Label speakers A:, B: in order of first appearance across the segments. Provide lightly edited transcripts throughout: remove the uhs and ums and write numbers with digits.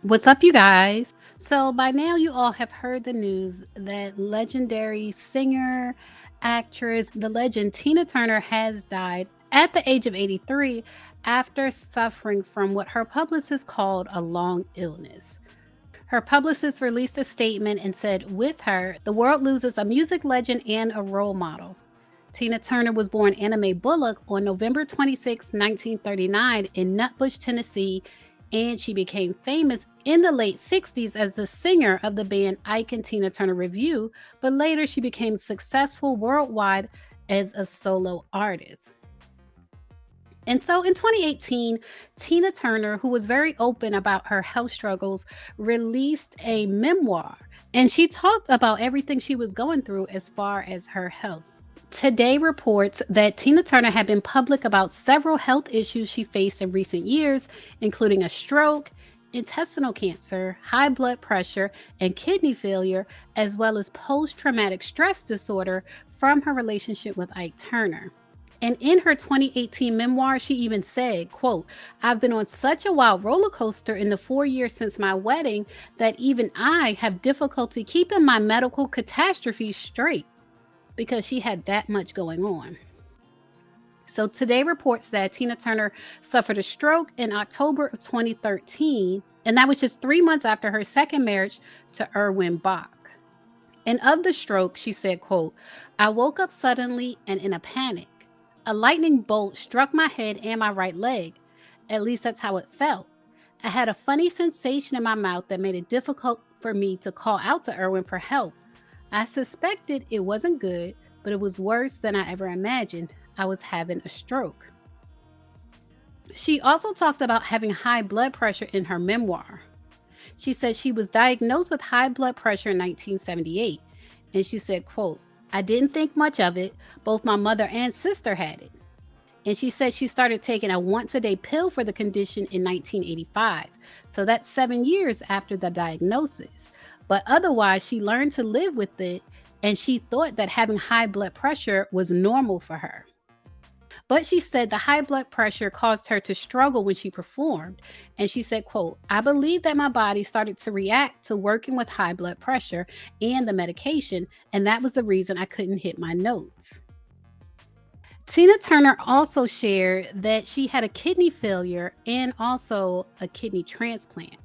A: What's up, you guys? So, by now, you all have heard the news that legendary singer, actress, the legend Tina Turner has died at the age of 83 after suffering from what her publicist called a long illness. Her publicist released a statement and said, with her, the world loses a music legend and a role model. Tina Turner was born Anna Mae Bullock on November 26, 1939, in Nutbush, Tennessee, and she became famous in the late 60s as the singer of the band Ike and Tina Turner Revue, but later she became successful worldwide as a solo artist. And so in 2018, Tina Turner, who was very open about her health struggles, released a memoir. And she talked about everything she was going through as far as her health. Today reports that Tina Turner had been public about several health issues she faced in recent years, including a stroke, intestinal cancer, high blood pressure, and kidney failure, as well as post traumatic stress disorder from her relationship with Ike Turner. And in her 2018 memoir, she even said, quote, I've been on such a wild roller coaster in the 4 years since my wedding that even I have difficulty keeping my medical catastrophes straight because she had that much going on. So today reports that Tina Turner suffered a stroke in October of 2013, and that was just 3 months after her second marriage to Erwin Bach. And of the stroke, she said, quote, I woke up suddenly and in a panic. A lightning bolt struck my head and my right leg. At least that's how it felt. I had a funny sensation in my mouth that made it difficult for me to call out to Erwin for help. I suspected it wasn't good, but it was worse than I ever imagined. I was having a stroke. She also talked about having high blood pressure in her memoir. She said she was diagnosed with high blood pressure in 1978, and she said, quote, I didn't think much of it. Both my mother and sister had it. And she said she started taking a once a day pill for the condition in 1985. So that's 7 years after the diagnosis. But otherwise, she learned to live with it, and she thought that having high blood pressure was normal for her. But she said the high blood pressure caused her to struggle when she performed. And she said, quote, I believe that my body started to react to working with high blood pressure and the medication, and that was the reason I couldn't hit my notes. Tina Turner also shared that she had a kidney failure and also a kidney transplant.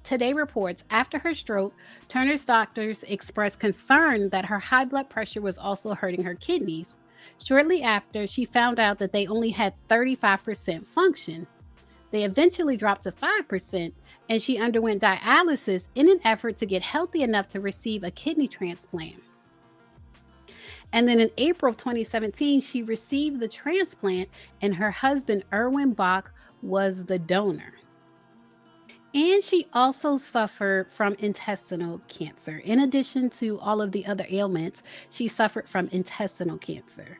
A: Today reports after her stroke, Turner's doctors expressed concern that her high blood pressure was also hurting her kidneys. Shortly after, she found out that they only had 35% function. They eventually dropped to 5%, and she underwent dialysis in an effort to get healthy enough to receive a kidney transplant. And then in April of 2017, she received the transplant, and her husband, Erwin Bach, was the donor. And she also suffered from intestinal cancer. In addition to all of the other ailments, she suffered from intestinal cancer.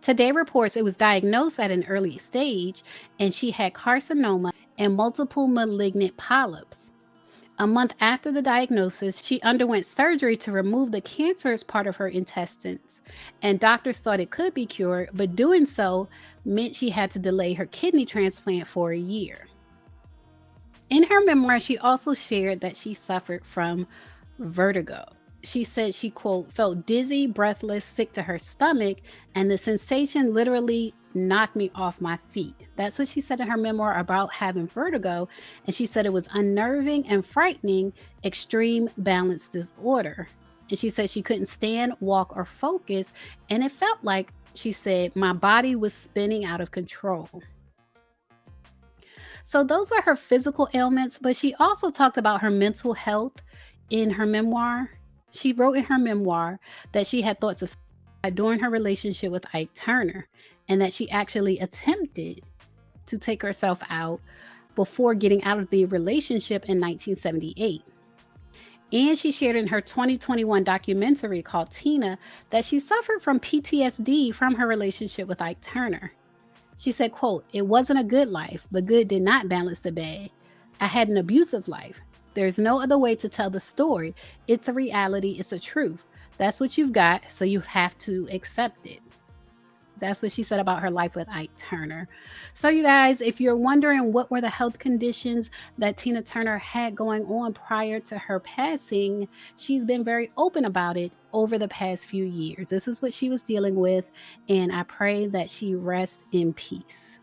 A: Today reports it was diagnosed at an early stage, and she had carcinoma and multiple malignant polyps. A month after the diagnosis, she underwent surgery to remove the cancerous part of her intestines, and doctors thought it could be cured, but doing so meant she had to delay her kidney transplant for a year. In her memoir, she also shared that she suffered from vertigo. She said she, quote, felt dizzy, breathless, sick to her stomach, and the sensation literally knocked me off my feet. That's what she said in her memoir about having vertigo. And she said it was unnerving and frightening, extreme balance disorder. And she said she couldn't stand, walk, or focus. And it felt like, she said, my body was spinning out of control. So those were her physical ailments, but she also talked about her mental health in her memoir. She wrote in her memoir that she had thoughts of suicide during her relationship with Ike Turner, and that she actually attempted to take herself out before getting out of the relationship in 1978. And she shared in her 2021 documentary called Tina that she suffered from PTSD from her relationship with Ike Turner. She said, quote, it wasn't a good life. The good did not balance the bad. I had an abusive life. There's no other way to tell the story. It's a reality. It's a truth. That's what you've got, so you have to accept it. That's what she said about her life with Ike Turner. So, you guys, if you're wondering what were the health conditions that Tina Turner had going on prior to her passing, she's been very open about it over the past few years. This is what she was dealing with, and I pray that she rests in peace.